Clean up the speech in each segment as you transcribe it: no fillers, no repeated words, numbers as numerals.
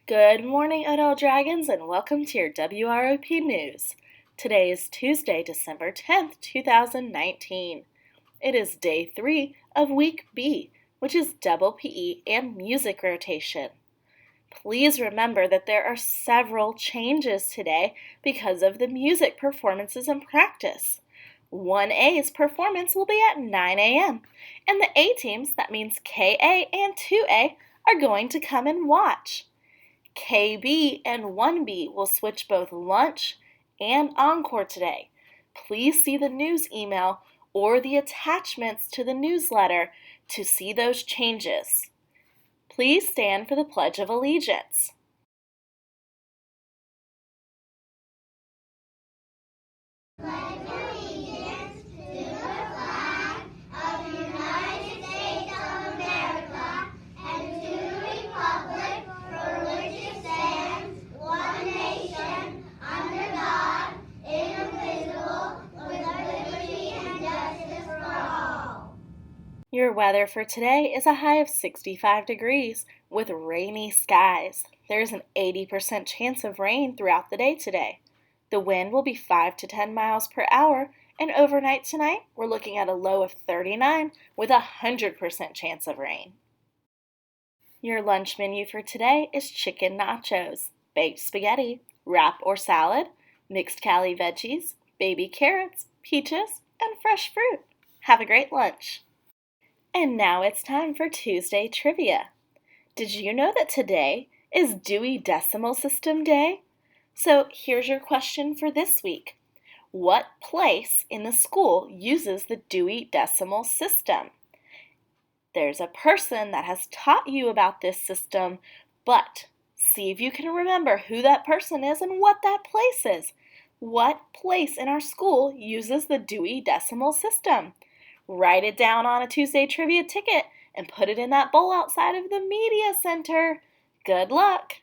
Good morning, Odell Dragons, and welcome to your WROP News. Today is Tuesday, December 10th, 2019. It is day 3 of Week B, which is double PE and music rotation. Please remember that there are several changes today because of the music performances and practice. 1A's performance will be at 9 a.m., and the A teams, that means KA and 2A, are going to come and watch. KB and 1B will switch both lunch and encore today. Please see the news email or the attachments to the newsletter to see those changes. Please stand for the Pledge of Allegiance. Your weather for today is a high of 65 degrees with rainy skies. There's an 80% chance of rain throughout the day today. The wind will be 5 to 10 miles per hour, and overnight tonight we're looking at a low of 39 with a 100% chance of rain. Your lunch menu for today is chicken nachos, baked spaghetti, wrap or salad, mixed Cali veggies, baby carrots, peaches, and fresh fruit. Have a great lunch. And now it's time for Tuesday Trivia. Did you know that today is Dewey Decimal System Day? So here's your question for this week. What place in the school uses the Dewey Decimal System? There's a person that has taught you about this system, but see if you can remember who that person is and what that place is. What place in our school uses the Dewey Decimal System? Write it down on a Tuesday Trivia ticket and put it in that bowl outside of the media center. Good luck!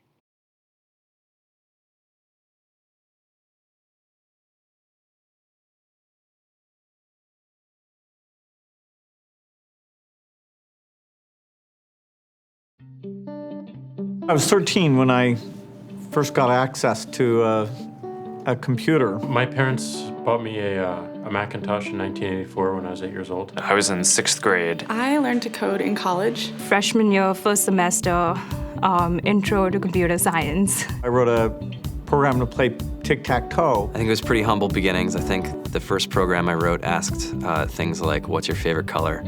I was 13 when I first got access to a computer. My parents bought me a Macintosh in 1984 when I was 8 years old. I was in 6th grade. I learned to code in college. Freshman year, first semester, intro to computer science. I wrote a program to play tic-tac-toe. I think it was pretty humble beginnings. I think the first program I wrote asked things like, what's your favorite color?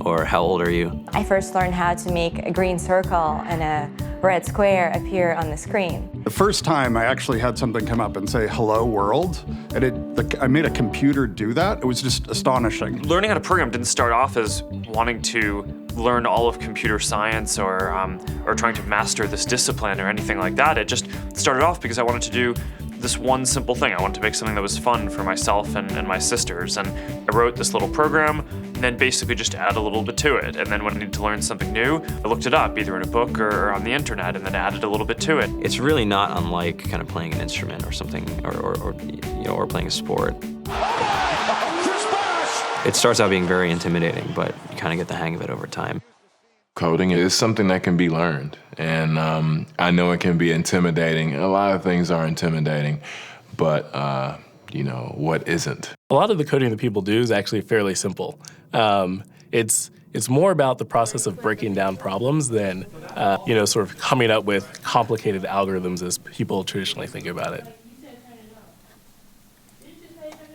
Or how old are you? I first learned how to make a green circle and a red square appear on the screen. The first time I actually had something come up and say, hello world, and I made a computer do that. It was just astonishing. Learning how to program didn't start off as wanting to learn all of computer science or trying to master this discipline or anything like that. It just started off because I wanted to do this one simple thing. I wanted to make something that was fun for myself and my sisters. And I wrote this little program and then basically just add a little bit to it. And then when I needed to learn something new, I looked it up either in a book or on the internet and then added a little bit to it. It's really not unlike kind of playing an instrument or something or playing a sport. It starts out being very intimidating, but you kind of get the hang of it over time. Coding is something that can be learned, and I know it can be intimidating. A lot of things are intimidating, but what isn't? A lot of the coding that people do is actually fairly simple. It's more about the process of breaking down problems than sort of coming up with complicated algorithms as people traditionally think about it.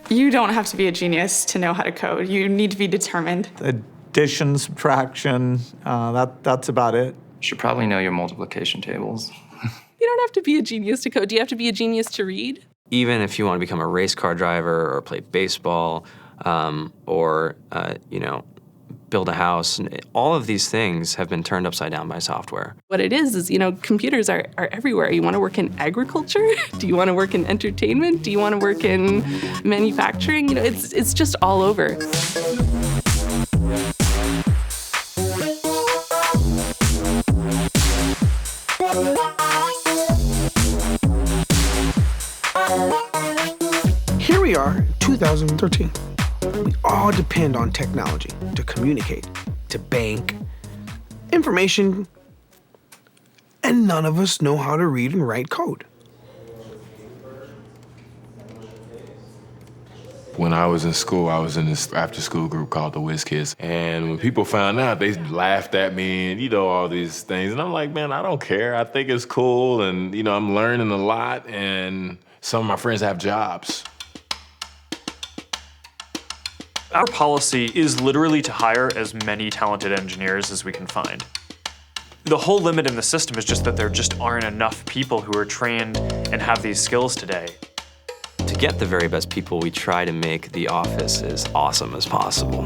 You don't have to be a genius to know how to code. You need to be determined. Addition, subtraction, that's about it. You should probably know your multiplication tables. You don't have to be a genius to code. Do you have to be a genius to read? Even if you want to become a race car driver or play baseball or build a house, all of these things have been turned upside down by software. What it is computers are everywhere. You want to work in agriculture? Do you want to work in entertainment? Do you want to work in manufacturing? It's just all over. Here we are, 2013. We all depend on technology to communicate, to bank. Information and none of us know how to read and write code. When I was in school, I was in this after-school group called the Whiz Kids. And when people found out, they laughed at me and, all these things. And I'm like, man, I don't care. I think it's cool. And, I'm learning a lot. And some of my friends have jobs. Our policy is literally to hire as many talented engineers as we can find. The whole limit in the system is just that there just aren't enough people who are trained and have these skills today. To get the very best people, we try to make the office as awesome as possible.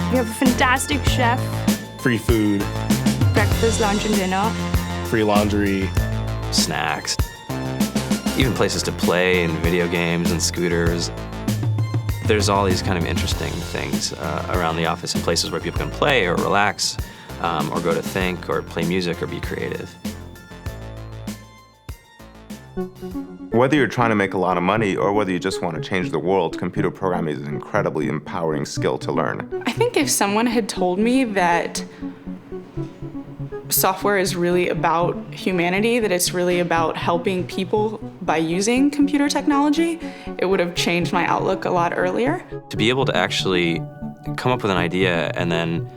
We have a fantastic chef, Free food, breakfast, lunch, and dinner. free laundry. Snacks, even places to play and video games and scooters. There's all these kind of interesting things around the office and places where people can play or relax or go to think or play music or be creative. Whether you're trying to make a lot of money or whether you just want to change the world, computer programming is an incredibly empowering skill to learn. I think if someone had told me that software is really about humanity, that it's really about helping people by using computer technology, it would have changed my outlook a lot earlier. To be able to actually come up with an idea and then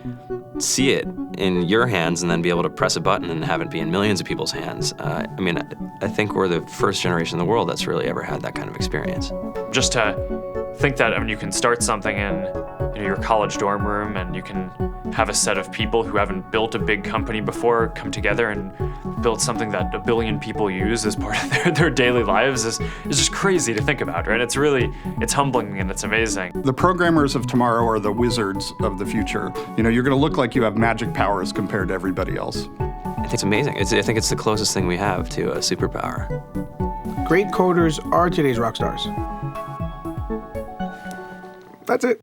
see it in your hands and then be able to press a button and have it be in millions of people's hands. I think we're the first generation in the world that's really ever had that kind of experience. Just to think that you can start something in your college dorm room and you can have a set of people who haven't built a big company before come together and build something that 1 billion people use as part of their daily lives is just crazy to think about, right? It's humbling and it's amazing. The programmers of tomorrow are the wizards of the future. You're going to look like you have magic powers compared to everybody else. I think it's amazing. I think it's the closest thing we have to a superpower. Great coders are today's rock stars. That's it.